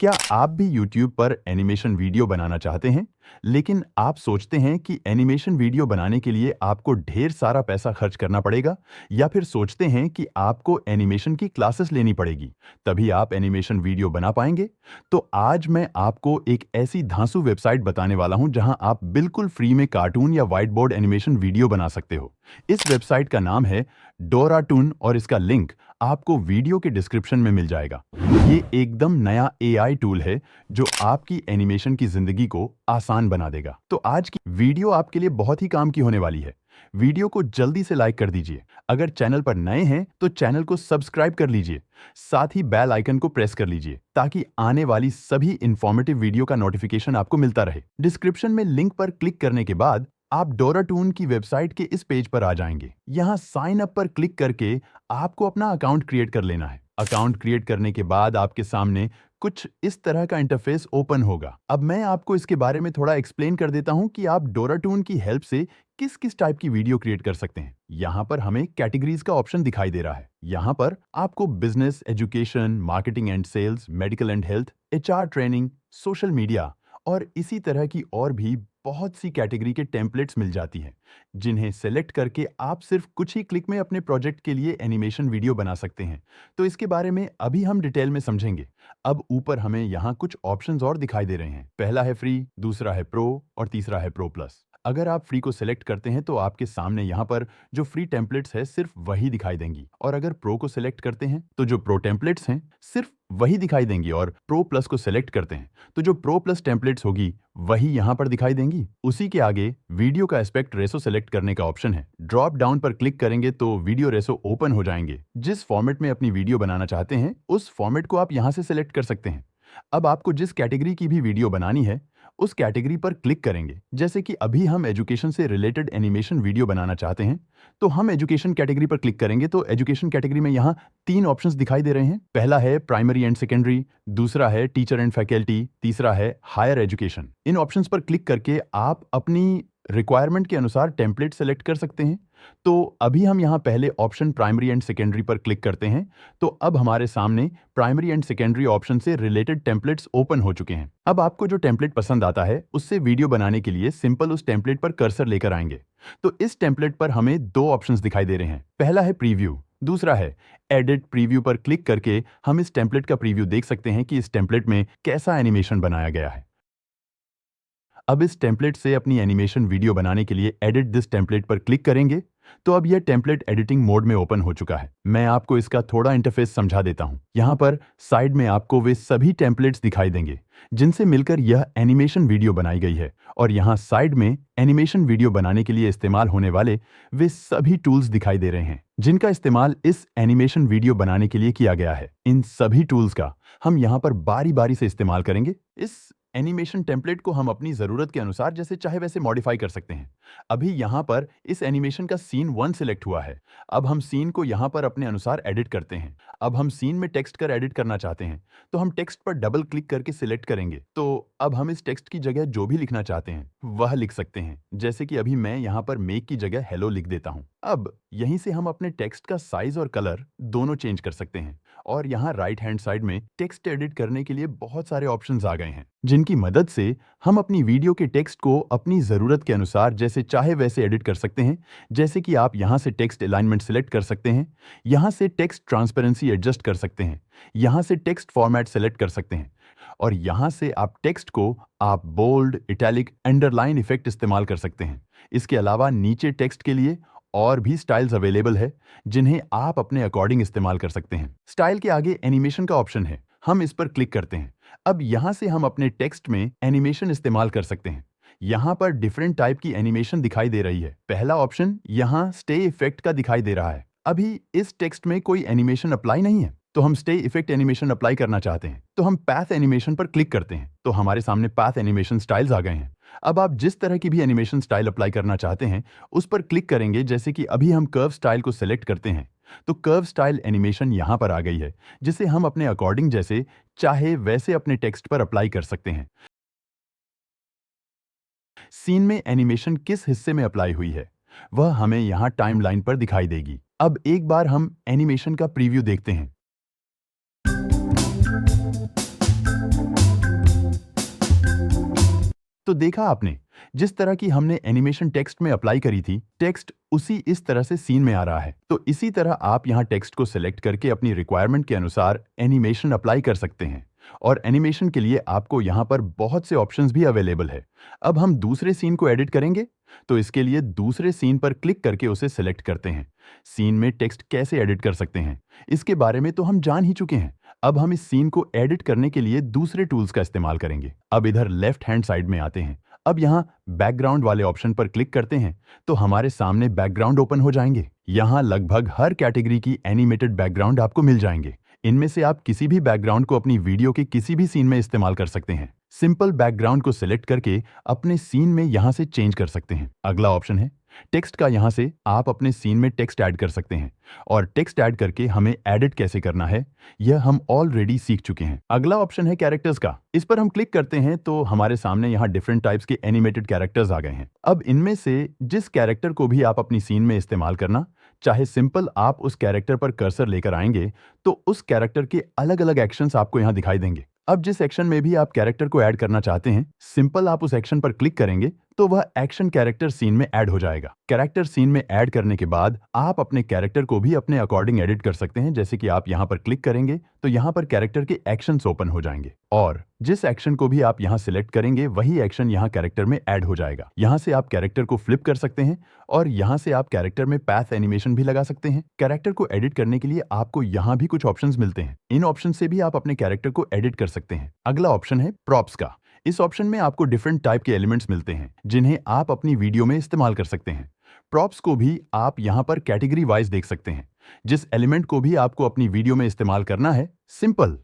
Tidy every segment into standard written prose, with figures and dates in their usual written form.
क्या आप भी YouTube पर एनिमेशन वीडियो बनाना चाहते हैं, लेकिन आप सोचते हैं कि एनिमेशन वीडियो बनाने के लिए आपको ढेर सारा पैसा खर्च करना पड़ेगा, या फिर सोचते हैं कि आपको एनिमेशन की क्लासेस लेनी पड़ेगी, तभी आप एनिमेशन वीडियो बना पाएंगे? तो आज मैं आपको एक ऐसी धांसू वेबसाइट बताने वाला हूं जहां आप बिल्कुल फ्री में कार्टून या व्हाइट बोर्ड एनिमेशन वीडियो बना सकते हो। इस वेबसाइट का नाम है डोराटून और इसका लिंक आपको वीडियो के डिस्क्रिप्शन में मिल जाएगा। ये एकदम नया एआई टूल है जो आपकी एनिमेशन की जिंदगी को आसान बना देगा। तो आज की वीडियो आपके लिए बहुत ही काम की होने वाली है। वीडियो को जल्दी से लाइक कर दीजिए। अगर चैनल पर नए हैं तो चैनल को सब्सक्राइब कर लीजिए। साथ ही बेल आइकन को प्रेस कर लीजिए ताकि आने वाली सभी इंफॉर्मेटिव वीडियो का नोटिफिकेशन आपको मिलता रहे। डिस्क्रिप्शन में लिंक पर क्लिक करने के बाद आप डोराटून की वेबसाइट के इस पेज पर आ जाएंगे। यहाँ साइन अप पर क्लिक करके आपको अपना अकाउंट क्रिएट कर लेना है। अकाउंट क्रिएट करने के बाद आपके सामने कुछ इस तरह का इंटरफेस ओपन होगा। अब मैं आपको इसके बारे में थोड़ा एक्सप्लेन कर देता हूं कि आप डोराटून की हेल्प से किस किस टाइप की वीडियो क्रिएट कर सकते हैं। यहाँ पर हमें कैटेगरीज का ऑप्शन दिखाई दे रहा है। यहाँ पर आपको business, education, marketing and sales, medical and health, HR training, social media और इसी तरह की और भी बहुत सी कैटेगरी के टेम्पलेट्स मिल जाती हैं, जिन्हें सेलेक्ट करके आप सिर्फ कुछ ही क्लिक में अपने प्रोजेक्ट के लिए एनिमेशन वीडियो बना सकते हैं। तो इसके बारे में अभी हम डिटेल में समझेंगे। अब ऊपर हमें यहाँ कुछ ऑप्शंस और दिखाई दे रहे हैं। पहला है फ्री, दूसरा है प्रो और तीसरा है प्रो प्लस। अगर आप फ्री को सिलेक्ट करते हैं तो आपके सामने यहाँ पर जो फ्री टेम्पलेट्स है सिर्फ वही दिखाई देंगी, और अगर प्रो को सिलेक्ट करते हैं तो जो प्रो टेम्पलेट्स हैं सिर्फ वही दिखाई देंगी, और प्रो प्लस को सिलेक्ट करते हैं तो जो प्रो प्लस टेम्पलेट्स होगी वही यहाँ पर दिखाई देंगी। उसी के आगे वीडियो का एस्पेक्ट रेशो सेलेक्ट करने का ऑप्शन है। ड्रॉप डाउन पर क्लिक करेंगे तो वीडियो रेशो ओपन हो जाएंगे। जिस फॉर्मेट में अपनी वीडियो बनाना चाहते हैं उस फॉर्मेट को आप यहाँ से सिलेक्ट कर सकते हैं। अब आपको जिस कैटेगरी की भी वीडियो बनानी है उस कैटेगरी पर क्लिक करेंगे। जैसे कि अभी हम एजुकेशन से रिलेटेड एनिमेशन वीडियो बनाना चाहते हैं तो हम एजुकेशन कैटेगरी पर क्लिक करेंगे तो एजुकेशन कैटेगरी में यहाँ 3 ऑप्शंस दिखाई दे रहे हैं। पहला है प्राइमरी एंड सेकेंडरी, दूसरा है टीचर एंड फैकल्टी, तीसरा है हायर एजुकेशन। इन ऑप्शंस पर क्लिक करके आप अपनी रिक्वायरमेंट के अनुसार टेम्पलेट सेलेक्ट कर सकते हैं। तो अभी हम यहाँ पहले ऑप्शन प्राइमरी एंड सेकेंडरी पर क्लिक करते हैं तो अब हमारे सामने प्राइमरी एंड सेकेंडरी ऑप्शन से रिलेटेड टेम्पलेट्स ओपन हो चुके हैं। अब आपको जो टेम्पलेट पसंद आता है उससे वीडियो बनाने के लिए सिंपल उस टेम्पलेट पर कर्सर लेकर आएंगे। तो इस टेम्पलेट पर हमें 2 ऑप्शंस दिखाई दे रहे हैं। पहला है प्रीव्यू, दूसरा है एडिट। प्रीव्यू पर क्लिक करके हम इस टेम्पलेट का प्रीव्यू देख सकते हैं कि इस टेम्पलेट में कैसा एनिमेशन बनाया गया है। अब इस टेम्पलेट से अपनी एनिमेशन वीडियो बनाने के लिए एडिट दिस टेम्पलेट पर क्लिक करेंगे तो अब यह टेम्पलेट एडिटिंग मोड में ओपन हो चुका है। मैं आपको इसका थोड़ा इंटरफेस समझा देता हूं। यहाँ पर साइड में आपको वे सभी टेम्पलेट्स दिखाई देंगे जिनसे मिलकर यह एनिमेशन वीडियो बनाई गई है, और यहाँ साइड में एनिमेशन वीडियो बनाने के लिए इस्तेमाल होने वाले वे सभी टूल्स दिखाई दे रहे हैं जिनका इस्तेमाल इस एनिमेशन वीडियो बनाने के लिए किया गया है। इन सभी टूल्स का हम यहाँ पर बारी बारी से इस्तेमाल करेंगे। इस एनिमेशन टेम्पलेट को हम अपनी जरूरत के अनुसार जैसे चाहे वैसे मॉडिफाई कर सकते हैं। अभी यहाँ पर इस एनिमेशन का सीन 1 सिलेक्ट हुआ है। अब हम सीन को यहाँ पर अपने अनुसार एडिट करते हैं। अब हम सीन में टेक्स्ट कर एडिट करना चाहते हैं तो हम टेक्स्ट पर डबल क्लिक करके सिलेक्ट करेंगे। तो अब हम इस टेक्स्ट की जगह जो भी लिखना चाहते हैं वह लिख सकते हैं। जैसे कि अभी मैं यहाँ पर मेक की जगह हेलो लिख देता हूँ। अब यहीं से हम अपने टेक्स्ट का साइज और कलर दोनों चेंज कर सकते हैं, और यहाँ राइट हैंड साइड में टेक्स्ट एडिट करने के लिए बहुत सारे ऑप्शंस आ गए हैं जिनकी मदद से हम अपनी वीडियो के टेक्स्ट को अपनी जरूरत के अनुसार जैसे चाहे वैसे एडिट कर सकते हैं। जैसे कि आप यहाँ से टेक्स्ट अलाइनमेंट सिलेक्ट कर सकते हैं, यहाँ से टेक्स्ट ट्रांसपेरेंसी एडजस्ट कर सकते हैं, यहाँ से टेक्स्ट फॉर्मेट सेलेक्ट कर सकते हैं, और यहाँ से आप टेक्स्ट को आप बोल्ड, इटैलिक, अंडरलाइन इफेक्ट इस्तेमाल कर सकते हैं। इसके अलावा नीचे टेक्स्ट के लिए और भी स्टाइल्स अवेलेबल है जिन्हें आप अपने अकॉर्डिंग इस्तेमाल कर सकते हैं। स्टाइल के आगे एनिमेशन का ऑप्शन है, हम इस पर क्लिक करते हैं। अब यहाँ से हम अपने टेक्स्ट में एनिमेशन इस्तेमाल कर सकते हैं। यहाँ पर डिफरेंट टाइप की एनिमेशन दिखाई दे रही है। पहला ऑप्शन यहाँ स्टे इफेक्ट का दिखाई दे रहा है। अभी इस टेक्स्ट में कोई एनिमेशन अप्लाई नहीं है तो हम स्टे इफेक्ट एनिमेशन अप्लाई करना चाहते हैं तो हम पैथ एनिमेशन पर क्लिक करते हैं तो हमारे सामने पैथ एनिमेशन स्टाइल्स आ गए हैं। अब आप जिस तरह की भी एनिमेशन स्टाइल अप्लाई करना चाहते हैं उस पर क्लिक करेंगे। जैसे कि अभी हम कर्व स्टाइल को सिलेक्ट करते हैं तो कर्व स्टाइल एनिमेशन यहाँ पर आ गई है जिसे हम अपने अकॉर्डिंग जैसे चाहे वैसे अपने टेक्स्ट पर अप्लाई कर सकते हैं। सीन में एनिमेशन किस हिस्से में अप्लाई हुई है वह हमें यहाँ टाइमलाइन पर दिखाई देगी। अब एक बार हम एनिमेशन का प्रीव्यू देखते हैं। तो देखा आपने, जिस तरह की हमने एनिमेशन टेक्स्ट में अप्लाई करी थी, टेक्स्ट उसी इस तरह से सीन में आ रहा है। तो इसी तरह आप यहाँ टेक्स्ट को सिलेक्ट करके अपनी रिक्वायरमेंट के अनुसार एनिमेशन अप्लाई कर सकते हैं। और एनिमेशन के लिए आपको यहाँ पर बहुत से ऑप्शंस भी अवेलेबल है। अब हम दूसरे सीन को एडिट करेंगे, तो इसके लिए दूसरे सीन पर क्लिक करके उसे सिलेक्ट करते हैं। सीन में टेक्स्ट कैसे एडिट कर सकते हैं, इसके बारे में तो हम जान ही चुके हैं। अब हम इस सीन को एडिट करने के लिए दूसरे टूल्स का इस्तेमाल करेंगे। अब इधर लेफ्ट हैंड साइड में आते हैं। अब यहाँ बैकग्राउंड वाले ऑप्शन पर क्लिक करते हैं तो हमारे सामने बैकग्राउंड ओपन हो जाएंगे। यहाँ लगभग हर कैटेगरी की एनिमेटेड बैकग्राउंड आपको मिल जाएंगे। इनमें से आप किसी भी बैकग्राउंड को अपनी वीडियो के किसी भी सीन में इस्तेमाल कर सकते हैं। सिंपल बैकग्राउंड को सिलेक्ट करके अपने सीन में यहाँ से चेंज कर सकते हैं। अगला ऑप्शन है टेक्स्ट का। यहाँ से आप अपने सीन में टेक्स्ट ऐड कर सकते हैं और टेक्स्ट ऐड करके हमें एडिट कैसे करना है यह हम ऑलरेडी सीख चुके हैं। अगला ऑप्शन है कैरेक्टर्स का। इस पर हम क्लिक करते हैं तो हमारे सामने यहाँ डिफरेंट टाइप्स के एनिमेटेड कैरेक्टर्स आ गए हैं। अब इनमें से जिस कैरेक्टर को भी आप अपनी सीन में इस्तेमाल करना चाहे, सिंपल आप उस कैरेक्टर पर कर्सर लेकर आएंगे तो उस कैरेक्टर के अलग अलग एक्शंस आपको यहाँ दिखाई देंगे। अब जिस एक्शन में भी आप कैरेक्टर को ऐड करना चाहते हैं, सिंपल आप उस एक्शन पर क्लिक करेंगे तो वह एक्शन कैरेक्टर सीन में ऐड हो जाएगा। कैरेक्टर सीन में ऐड करने के बाद आप अपने कैरेक्टर को भी अपने अकॉर्डिंग एडिट कर सकते हैं। जैसे कि आप यहाँ पर क्लिक करेंगे तो यहाँ पर कैरेक्टर के एक्शंस ओपन हो जाएंगे और जिस एक्शन को भी आप यहाँ सिलेक्ट करेंगे वही एक्शन यहाँ कैरेक्टर में ऐड हो जाएगा। यहाँ से आप कैरेक्टर को फ्लिप कर सकते हैं और यहाँ से आप कैरेक्टर में पैथ एनिमेशन भी लगा सकते हैं। कैरेक्टर को एडिट करने के लिए आपको यहाँ भी कुछ ऑप्शंस मिलते हैं। इन ऑप्शन से भी आप अपने कैरेक्टर को एडिट कर सकते हैं। अगला ऑप्शन है प्रॉप्स का। इस ऑप्शन में आपको डिफरेंट टाइप के एलिमेंट्स मिलते हैं जिन्हें आप अपनी वीडियो में इस्तेमाल कर सकते हैं। प्रॉप्स को भी आप यहाँ पर कैटेगरी वाइज देख सकते हैं। जिस एलिमेंट को भी आपको अपनी वीडियो में इस्तेमाल करना है, सिंपल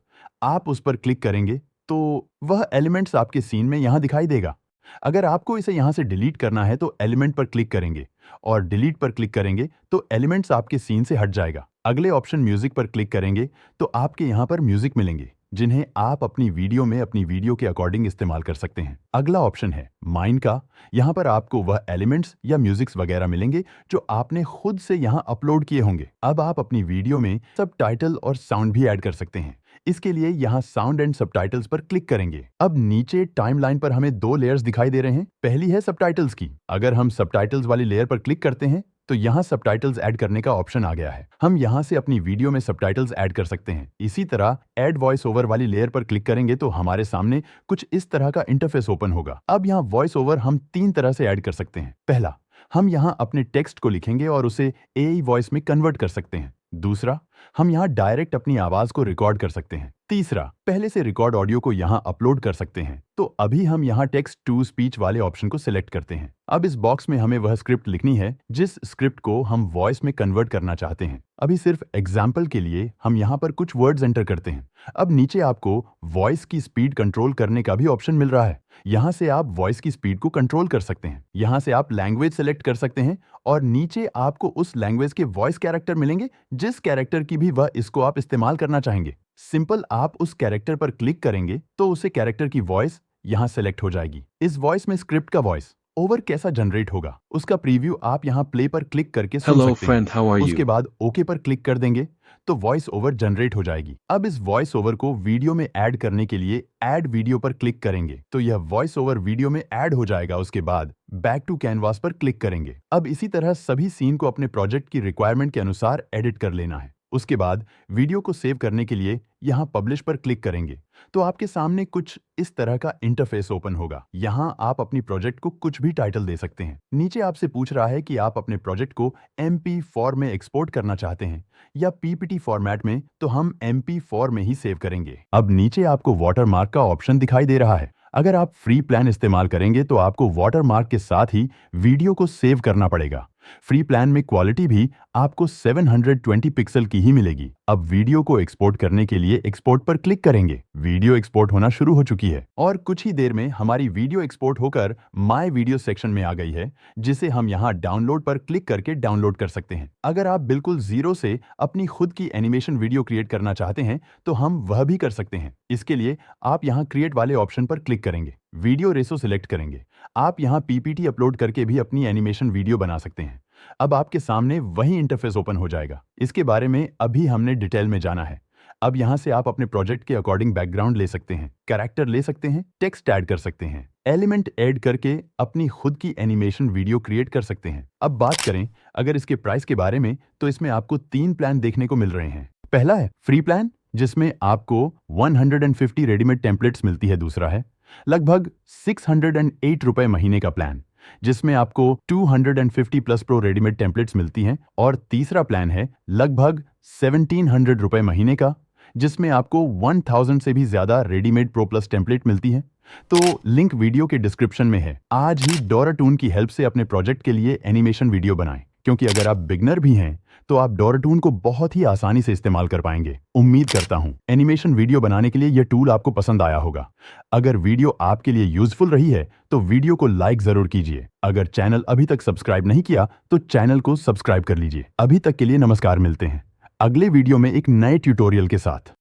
आप उस पर क्लिक करेंगे तो वह एलिमेंट्स आपके सीन में यहाँ दिखाई देगा। अगर आपको इसे यहाँ से डिलीट करना है तो एलिमेंट पर क्लिक करेंगे और डिलीट पर क्लिक करेंगे तो एलिमेंट्स आपके सीन से हट जाएगा। अगले ऑप्शन म्यूजिक पर क्लिक करेंगे तो आपके यहाँ पर म्यूजिक मिलेंगे जिन्हें आप अपनी वीडियो के अकॉर्डिंग इस्तेमाल कर सकते हैं। अगला ऑप्शन है माइन का। यहाँ पर आपको वह एलिमेंट्स या म्यूजिक्स वगैरह मिलेंगे जो आपने खुद से यहाँ अपलोड किए होंगे। अब आप अपनी वीडियो में सबटाइटल और साउंड भी ऐड कर सकते हैं। इसके लिए यहाँ साउंड एंड सबटाइटल्स पर क्लिक करेंगे। अब नीचे टाइमलाइन पर हमें दो लेयर्स दिखाई दे रहे हैं। पहली है सबटाइटल्स की। अगर हम सबटाइटल्स वाली लेयर पर क्लिक करते हैं तो यहाँ सबटाइटल्स ऐड करने का ऑप्शन आ गया है। हम यहाँ से अपनी वीडियो में सबटाइटल्स ऐड कर सकते हैं। इसी तरह ऐड वॉइस ओवर वाली लेयर पर क्लिक करेंगे तो हमारे सामने कुछ इस तरह का इंटरफेस ओपन होगा। अब यहाँ वॉइस ओवर हम 3 तरह से ऐड कर सकते हैं। पहला, हम यहाँ अपने टेक्स्ट को लिखेंगे और उसे एआई वॉइस में कन्वर्ट कर सकते हैं। दूसरा, हम यहाँ डायरेक्ट अपनी आवाज को रिकॉर्ड कर सकते हैं। तीसरा, पहले से रिकॉर्ड ऑडियो को यहाँ अपलोड कर सकते हैं। तो अभी हम यहाँ टेक्स्ट टू स्पीच वाले ऑप्शन को सिलेक्ट करते हैं। अब इस बॉक्स में हमें वह स्क्रिप्ट लिखनी है जिस स्क्रिप्ट को हम वॉइस में कन्वर्ट करना चाहते हैं। अभी सिर्फ एग्जाम्पल के लिए हम यहाँ पर कुछ वर्ड्स एंटर करते हैं। अब नीचे आपको वॉइस की स्पीड कंट्रोल करने का भी ऑप्शन मिल रहा है। यहाँ से आप वॉइस की स्पीड को कंट्रोल कर सकते हैं। यहाँ से आप लैंग्वेज सेलेक्ट कर सकते हैं और नीचे आपको उस लैंग्वेज के वॉइस कैरेक्टर मिलेंगे जिस कैरेक्टर की भी वह इसको आप इस्तेमाल करना चाहेंगे। सिंपल आप उस कैरेक्टर पर क्लिक करेंगे तो उसे कैरेक्टर की वॉइस यहाँ सेलेक्ट हो जाएगी। इस वॉइस में स्क्रिप्ट का वॉइस ओवर कैसा जनरेट होगा उसका प्रीव्यू आप यहाँ प्ले पर क्लिक करके सुन सकते हैं। उसके बाद ओके पर क्लिक कर देंगे तो वॉइस ओवर जनरेट हो जाएगी। अब इस वॉइस ओवर को वीडियो में ऐड करने के लिए ऐड वीडियो पर क्लिक करेंगे तो यह वॉइस ओवर वीडियो में ऐड हो जाएगा। उसके बाद बैक टू कैनवास पर क्लिक करेंगे। अब इसी तरह सभी सीन को अपने प्रोजेक्ट की रिक्वायरमेंट के अनुसार एडिट कर लेना है। उसके बाद वीडियो को सेव करने के लिए यहाँ पब्लिश पर क्लिक करेंगे तो आपके सामने कुछ इस तरह का इंटरफेस ओपन होगा। यहाँ आप अपनी प्रोजेक्ट को कुछ भी टाइटल दे सकते हैं। नीचे आपसे पूछ रहा है कि आप अपने प्रोजेक्ट को MP4 में एक्सपोर्ट करना चाहते हैं या PPT फॉर्मेट में, तो हम MP4 में ही सेव करेंगे। अब नीचे आपको वाटरमार्क का ऑप्शन दिखाई दे रहा है। अगर आप फ्री प्लान इस्तेमाल करेंगे तो आपको वाटरमार्क के साथ ही वीडियो को सेव करना पड़ेगा। फ्री प्लान में क्वालिटी भी आपको 720 पिक्सल की ही मिलेगी। अब वीडियो को एक्सपोर्ट करने के लिए एक्सपोर्ट पर क्लिक करेंगे। वीडियो एक्सपोर्ट होना शुरू हो चुकी है और कुछ ही देर में हमारी वीडियो एक्सपोर्ट होकर माय वीडियो सेक्शन में आ गई है, जिसे हम यहाँ डाउनलोड पर क्लिक करके डाउनलोड कर सकते हैं। अगर आप बिल्कुल जीरो से अपनी खुद की एनिमेशन वीडियो क्रिएट करना चाहते हैं तो हम वह भी कर सकते हैं। इसके लिए आप यहाँ क्रिएट वाले ऑप्शन पर क्लिक करेंगे, वीडियो रेशो सिलेक्ट करेंगे। आप यहाँ PPT अपलोड करके भी अपनी एनिमेशन वीडियो बना सकते हैं। अब आपके सामने वही इंटरफेस ओपन हो जाएगा। इसके बारे में अभी हमने डिटेल में जाना है। अब यहाँ से आप अपने प्रोजेक्ट के अकॉर्डिंग बैकग्राउंड ले सकते हैं, कैरेक्टर ले सकते हैं, टेक्स्ट ऐड कर सकते हैं, एलिमेंट ऐड करके अपनी खुद की एनिमेशन वीडियो क्रिएट कर सकते हैं। अब बात करें अगर इसके प्राइस के बारे में, तो इसमें आपको 3 प्लान देखने को मिल रहे हैं। पहला है फ्री प्लान, जिसमें आपको 150 रेडीमेड टेम्पलेट्स मिलती है। दूसरा है लगभग 608 रुपए महीने का प्लान, जिसमें आपको 250 प्लस प्रो रेडीमेड टेम्पलेट्स मिलती हैं। और तीसरा प्लान है लगभग 1700 रुपए महीने का, जिसमें आपको 1000 से भी ज्यादा रेडीमेड प्रो प्लस टेम्पलेट मिलती है। तो लिंक वीडियो के डिस्क्रिप्शन में है। आज ही डोराटून की हेल्प से अपने प्रोजेक्ट के लिए एनिमेशन वीडियो बनाएं, क्योंकि अगर आप बिगनर भी हैं तो आप डोराटून को बहुत ही आसानी से इस्तेमाल कर पाएंगे। उम्मीद करता हूं एनिमेशन वीडियो बनाने के लिए यह टूल आपको पसंद आया होगा। अगर वीडियो आपके लिए यूजफुल रही है तो वीडियो को लाइक जरूर कीजिए। अगर चैनल अभी तक सब्सक्राइब नहीं किया तो चैनल को सब्सक्राइब कर लीजिए। अभी तक के लिए नमस्कार, मिलते हैं अगले वीडियो में एक नए ट्यूटोरियल के साथ।